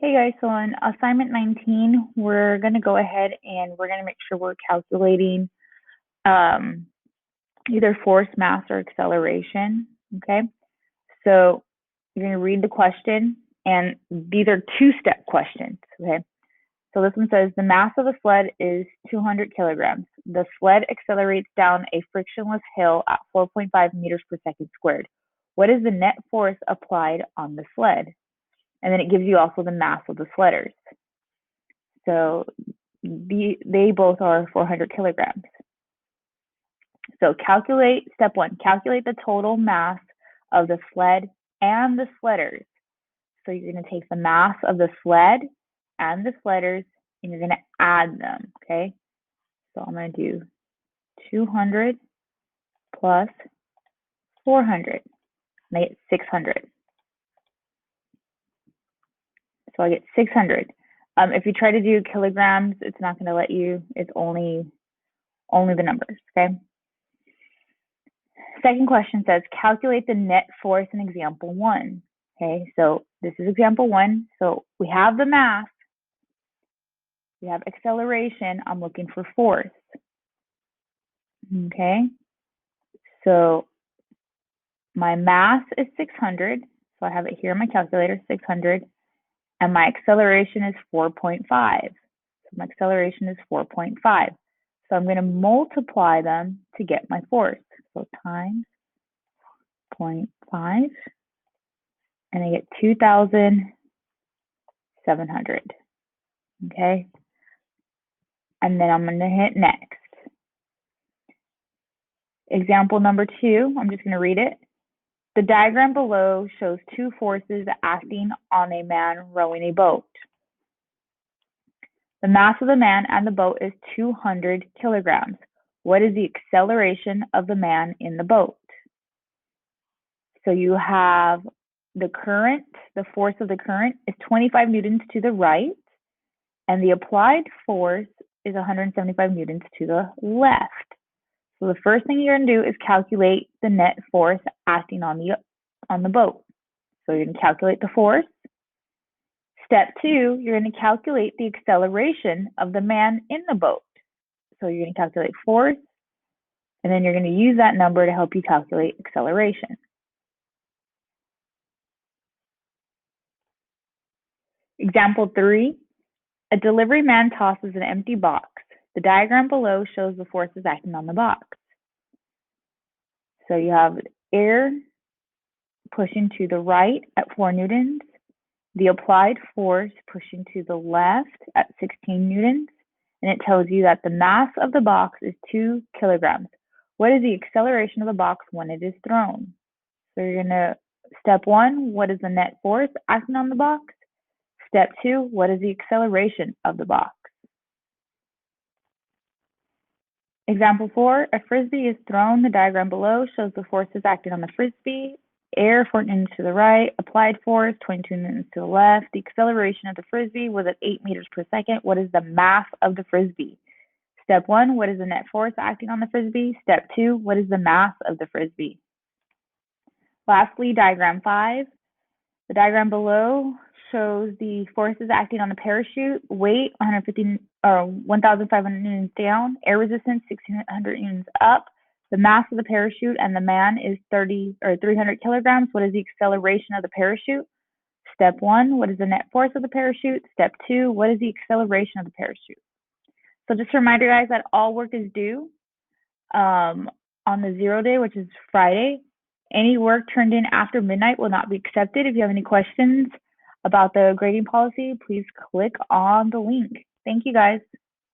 Hey guys, so on assignment 19, we're going to go ahead and we're going to make sure we're calculating um, either force, mass, or acceleration, okay? So you're going to read the question, and these are two-step questions, okay? So this one says, the mass of a sled is 200 kilograms. The sled accelerates down a frictionless hill at 4.5 meters per second squared. What is the net force applied on the sled? And then it gives you also the mass of the sledders. So they both are 400 kilograms. So step one, calculate the total mass of the sled and the sledders. So you're going to take the mass of the sled and the sledders and you're going to add them, okay? So I'm going to do 200 plus 400, and I get 600. So I get 600. If you try to do kilograms, it's not going to let you. It's only the numbers, okay? Second question says, calculate the net force in example 1. Okay, so this is example 1. So we have the mass, we have acceleration, I'm looking for force. Okay, so my mass is 600, so I have it here in my calculator, 600, and my acceleration is 4.5. So my acceleration is 4.5. So I'm going to multiply them to get my force. So times 0.5, and I get 2,700. Okay, and then I'm going to hit next. Example number 2, I'm just going to read it. The diagram below shows two forces acting on a man rowing a boat. The mass of the man and the boat is 200 kilograms. What is the acceleration of the man in the boat? So you have the current, the force of the current is 25 newtons to the right, and the applied force is 175 newtons to the left. So the first thing you're going to do is calculate the net force acting on the boat. So you're going to calculate the force. Step 2, you're going to calculate the acceleration of the man in the boat. So you're going to calculate force, and then you're going to use that number to help you calculate acceleration. Example 3, a delivery man tosses an empty box. The diagram below shows the forces acting on the box. So you have air pushing to the right at 4 newtons, the applied force pushing to the left at 16 newtons, and it tells you that the mass of the box is 2 kilograms. What is the acceleration of the box when it is thrown? So you're going to, step 1, what is the net force acting on the box? Step 2, what is the acceleration of the box? Example 4, a frisbee is thrown. The diagram below shows the forces acting on the frisbee. Air 4 newtons to the right, applied force 22 newtons to the left. The acceleration of the frisbee was at 8 meters per second. What is the mass of the frisbee? Step 1, what is the net force acting on the frisbee? Step 2, what is the mass of the frisbee? Lastly, diagram 5. The diagram below shows the forces acting on the parachute. Weight 1,500 newtons down. Air resistance 1,600 newtons up. The mass of the parachute and the man is 300 kilograms. What is the acceleration of the parachute? Step 1, what is the net force of the parachute? Step 2, what is the acceleration of the parachute? So just a reminder, guys, that all work is due on the 0 day, which is Friday. Any work turned in after midnight will not be accepted. If you have any questions about the grading policy, please click on the link. Thank you, guys.